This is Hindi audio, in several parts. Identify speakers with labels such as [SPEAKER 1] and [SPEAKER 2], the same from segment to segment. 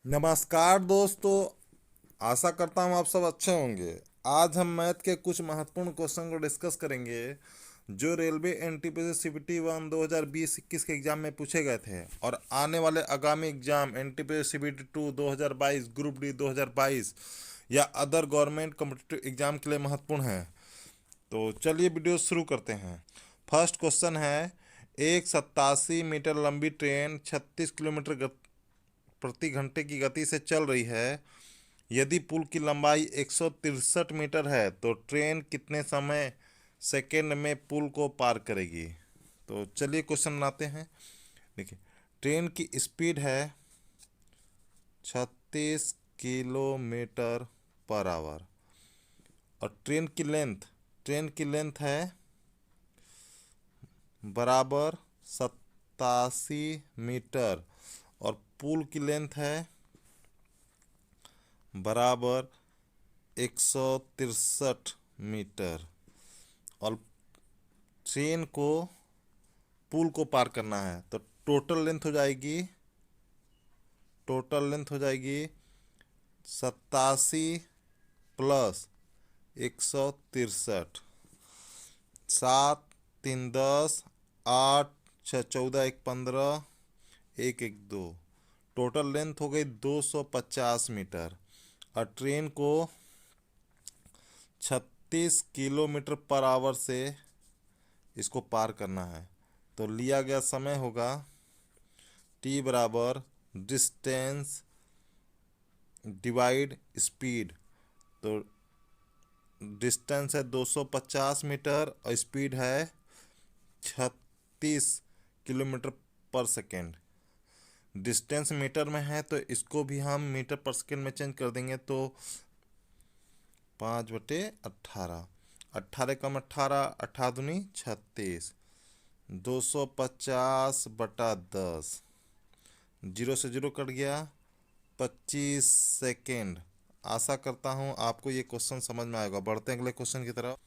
[SPEAKER 1] नमस्कार दोस्तों। आशा करता हूँ आप सब अच्छे होंगे। आज हम मैथ के कुछ महत्वपूर्ण क्वेश्चन को डिस्कस करेंगे जो रेलवे एनटीपीसी सीबीटी 1 2020-21 के एग्जाम में पूछे गए थे और आने वाले आगामी exam NTPC CBT 2 2022 group D 2022 या अदर गवर्नमेंट कॉम्पिटिटिव एग्जाम के लिए महत्वपूर्ण है। तो चलिए वीडियो शुरू करते हैं। फर्स्ट क्वेश्चन है, एक 87 मीटर लंबी ट्रेन 36 किलोमीटर प्रति घंटे की गति से चल रही है। यदि पुल की लंबाई 163 मीटर है तो ट्रेन कितने समय सेकेंड में पुल को पार करेगी। तो चलिए क्वेश्चन बनाते हैं। देखिए, ट्रेन की स्पीड है 36 किलोमीटर पर आवर और ट्रेन की लेंथ है बराबर 87 मीटर और पुल की लेंथ है बराबर 163 मीटर और ट्रेन को पुल को पार करना है तो टोटल लेंथ हो जाएगी 87 + 163। 7 3 10, 8 6 14 1 15, 1 1 2। टोटल लेंथ हो गई 250 मीटर और ट्रेन को 36 किलोमीटर पर आवर से इसको पार करना है। तो लिया गया समय होगा टी बराबर डिस्टेंस डिवाइड स्पीड। तो डिस्टेंस है 250 मीटर और स्पीड है 36 किलोमीटर पर सेकेंड। डिस्टेंस मीटर में है तो इसको भी हम मीटर पर सेकेंड में चेंज कर देंगे तो 5/18। 18 × 18, 18 × 36, 250/10। 0 से 0 कट गया, 25 सेकेंड। आशा करता हूँ आपको ये क्वेश्चन समझ में आएगा। बढ़ते हैं अगले क्वेश्चन की तरफ।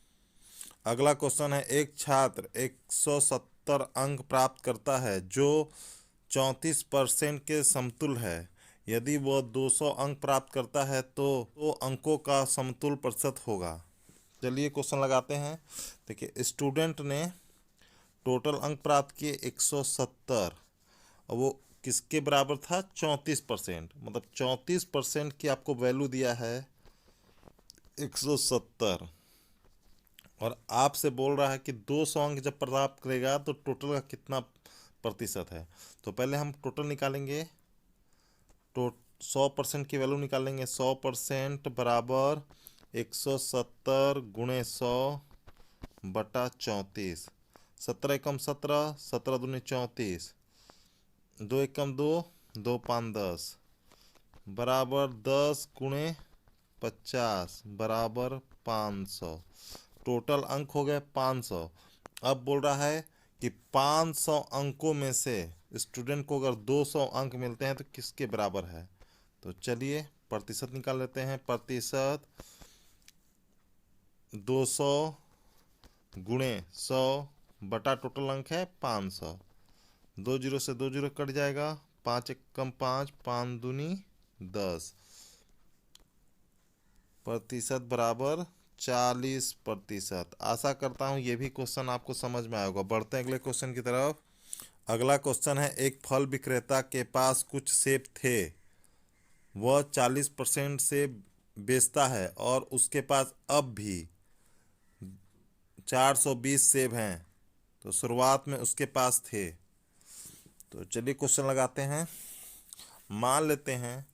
[SPEAKER 1] अगला क्वेश्चन है, एक छात्र 170 अंक प्राप्त करता है जो 34% के समतुल है। यदि वह 200 अंक प्राप्त करता है तो अंकों का समतुल प्रतिशत होगा। चलिए क्वेश्चन लगाते हैं। देखिए, स्टूडेंट ने टोटल अंक प्राप्त किए 170 और वो किसके बराबर था? 34%। मतलब 34% की आपको वैल्यू दिया है 170 और आपसे बोल रहा है कि 200 अंक जब प्राप्त करेगा तो टोटल का कितना प्रतिशत है। तो पहले हम टोटल निकालेंगे। तो 100% की वैल्यू निकालेंगे। 100% बराबर 170 × 100/34। 17 एकम 17, 17 दूनी 34, 2 एकम 2, 2 5 10 बराबर 10 × 50 बराबर 500। टोटल अंक हो गए 500। अब बोल रहा है कि 500 अंकों में से स्टूडेंट को अगर 200 अंक मिलते हैं तो किसके बराबर है। तो चलिए प्रतिशत निकाल लेते हैं। प्रतिशत 200 × 100 टोटल अंक है 500। 2 0 से 2 0 कट जाएगा। 5 एकम 5, 5 दूनी 10। प्रतिशत बराबर 40%। आशा करता हूँ ये भी क्वेश्चन आपको समझ में आएगा। बढ़ते हैं अगले क्वेश्चन की तरफ। अगला क्वेश्चन है, एक फल विक्रेता के पास कुछ सेब थे। वह 40% से बेचता है और उसके पास अब भी 420 सेब हैं। तो शुरुआत में उसके पास थे। तो चलिए क्वेश्चन लगाते हैं। मान लेते हैं,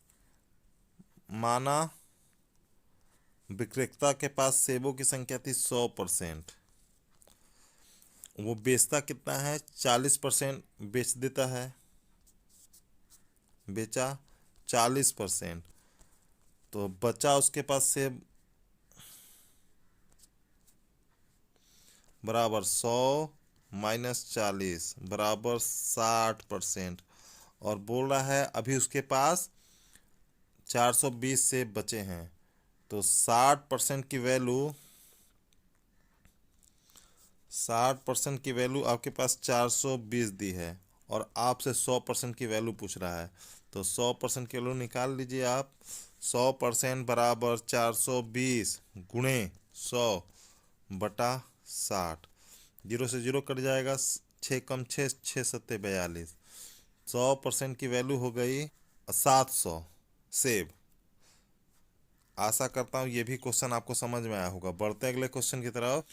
[SPEAKER 1] माना विक्रेता के पास सेबों की संख्या थी 100%। वो बेचता कितना है? 40% बेच देता है। बेचा 40%। तो बचा उसके पास सेब बराबर 100 - 40 बराबर 60%। और बोल रहा है अभी उसके पास 420 सेब बचे हैं। तो 60% की वैल्यू आपके पास 420 दी है और आपसे 100% की वैल्यू पूछ रहा है। तो 100% की वैल्यू निकाल लीजिए आप। 100% बराबर 420 गुणे 100/60। जीरो से जीरो कट जाएगा, 6 कम 6, 6 सत्ते 42। 100% की वैल्यू हो गई 700 सेब। आशा करता हूँ ये भी क्वेश्चन आपको समझ में आया होगा। बढ़ते हैं अगले क्वेश्चन की तरफ।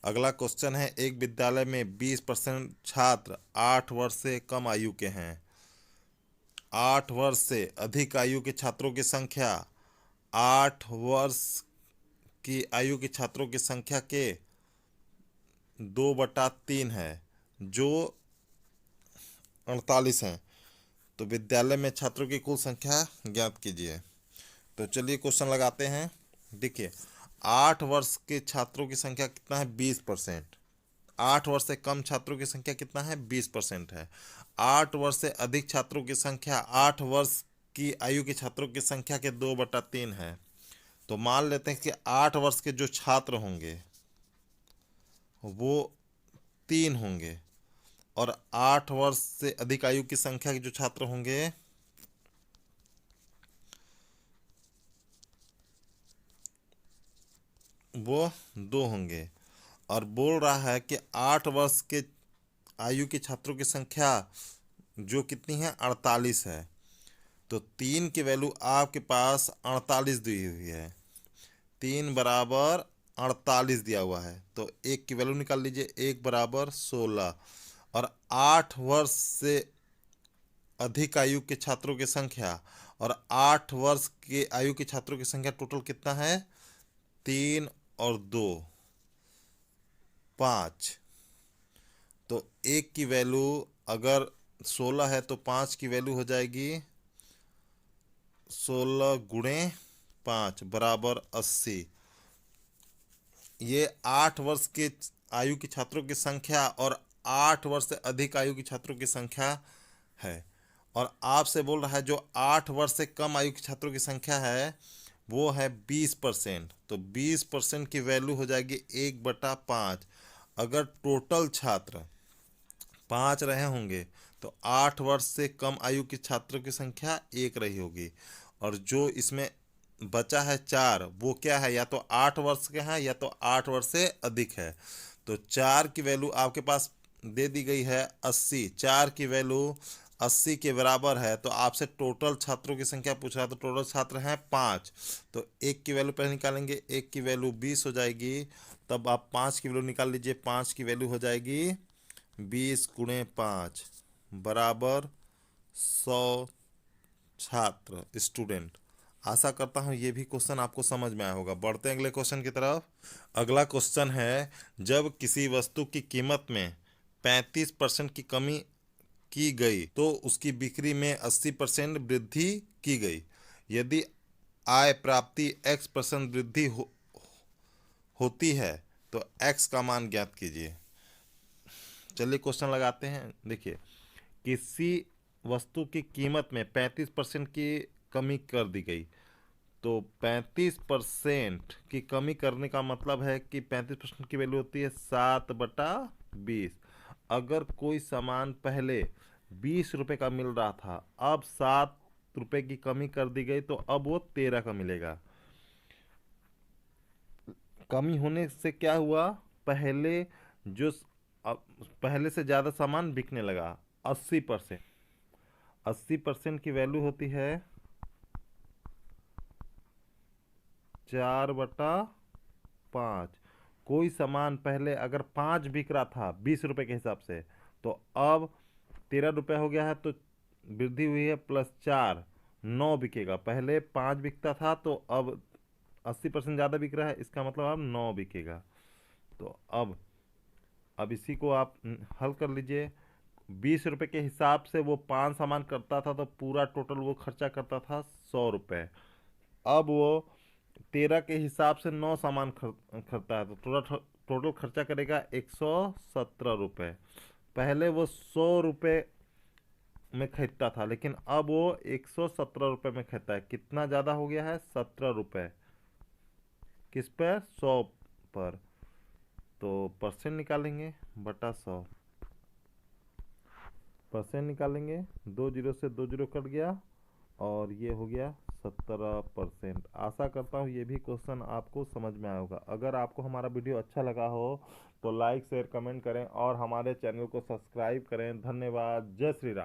[SPEAKER 1] अगला क्वेश्चन है, एक विद्यालय में 20% छात्र 8 वर्ष से कम आयु के हैं। 8 वर्ष से अधिक आयु के छात्रों की संख्या 8 वर्ष की आयु के छात्रों की संख्या के 2/3 है, जो 48 हैं। तो विद्यालय में छात्रों की कुल संख्या ज्ञात कीजिए। तो चलिए क्वेश्चन लगाते हैं। देखिए, 8 वर्ष के छात्रों की संख्या कितना है? 20%। 8 वर्ष से कम छात्रों की संख्या कितना है? 20% है। 8 वर्ष से अधिक छात्रों की संख्या 8 वर्ष की आयु के छात्रों की संख्या के 2/3 है। तो मान लेते हैं कि 8 वर्ष के जो छात्र होंगे वो 3 होंगे, और 8 वर्ष से अधिक आयु की संख्या के जो छात्र होंगे वो 2 होंगे। और बोल रहा है कि 8 वर्ष के आयु के छात्रों की संख्या जो कितनी है? 48 है। तो 3 की वैल्यू आपके पास 48 दी हुई है। 3 बराबर 48 दिया हुआ है, तो 1 की वैल्यू निकाल लीजिए। 1 बराबर 16। और 8 वर्ष से अधिक आयु के छात्रों की संख्या और 8 वर्ष के आयु के छात्रों की संख्या टोटल कितना है? 3 और 2 5। तो 1 की वैल्यू अगर 16 है तो 5 की वैल्यू हो जाएगी 16 गुणे 5 बराबर 80। ये 8 वर्ष के आयु के छात्रों की संख्या और 8 वर्ष से अधिक आयु के छात्रों की संख्या है। और आपसे बोल रहा है जो 8 वर्ष से कम आयु के छात्रों की संख्या है वो है 20%। तो 20% की वैल्यू हो जाएगी 1/5। अगर टोटल छात्र 5 रहे होंगे तो 8 वर्ष से कम आयु के छात्रों की संख्या 1 रही होगी। और जो इसमें बचा है 4, वो क्या है? या तो 8 वर्ष के हैं या तो 8 वर्ष से अधिक है। तो 4 की वैल्यू आपके पास दे दी गई है 80। 4 की वैल्यू 80 के बराबर है। तो आपसे टोटल छात्रों की संख्या पूछ रहा है, तो टोटल छात्र हैं 5। तो 1 की वैल्यू पहले निकालेंगे। 1 की वैल्यू 20 हो जाएगी। तब आप 5 की वैल्यू निकाल लीजिए। 5 की वैल्यू हो जाएगी 20 गुणे 5 बराबर 100 छात्र स्टूडेंट। आशा करता हूँ ये भी क्वेश्चन आपको समझ में आया होगा। बढ़ते हैं अगले क्वेश्चन की तरफ। अगला क्वेश्चन है, जब किसी वस्तु की कीमत में 35% की कमी की गई तो उसकी बिक्री में 80% वृद्धि की गई। यदि आय प्राप्ति x% वृद्धि होती है तो x का मान ज्ञात कीजिए। चलिए क्वेश्चन लगाते हैं। देखिए, किसी वस्तु की कीमत में 35% की कमी कर दी गई। तो 35% की कमी करने का मतलब है कि 35% की वैल्यू होती है 7/20। अगर कोई सामान पहले 20 रुपये का मिल रहा था, अब 7 रुपये की कमी कर दी गई, तो अब वो 13 का मिलेगा। कमी होने से क्या हुआ? पहले जो पहले से ज़्यादा सामान बिकने लगा। 80%। 80% की वैल्यू होती है 4/5। कोई सामान पहले अगर 5 बिक रहा था 20 रुपये के हिसाब से, तो अब 13 रुपये हो गया है, तो वृद्धि हुई है +4, 9 बिकेगा। पहले 5 बिकता था तो अब 80% ज़्यादा बिक रहा है, इसका मतलब अब 9 बिकेगा। तो अब इसी को आप हल कर लीजिए। 20 रुपये के हिसाब से वो 5 सामान करता था, तो पूरा टोटल वो खर्चा करता था 100 रुपये। अब वो 13 के हिसाब से 9 सामान खरीदता है, तो टोटल खर्चा करेगा 117 रुपये। पहले वो 100 रुपये में खरीदता था, लेकिन अब वो 117 रुपये में खरीदता है। कितना ज़्यादा हो गया है? 17 रुपये। किस पर? 100 पर। तो परसेंट निकालेंगे बटा 100। परसेंट निकालेंगे, 2 जीरो से 2 जीरो कट गया, और ये हो गया 17%। आशा करता हूँ ये भी क्वेश्चन आपको समझ में आया होगा। अगर आपको हमारा वीडियो अच्छा लगा हो तो लाइक शेयर कमेंट करें और हमारे चैनल को सब्सक्राइब करें। धन्यवाद। जय श्री राम।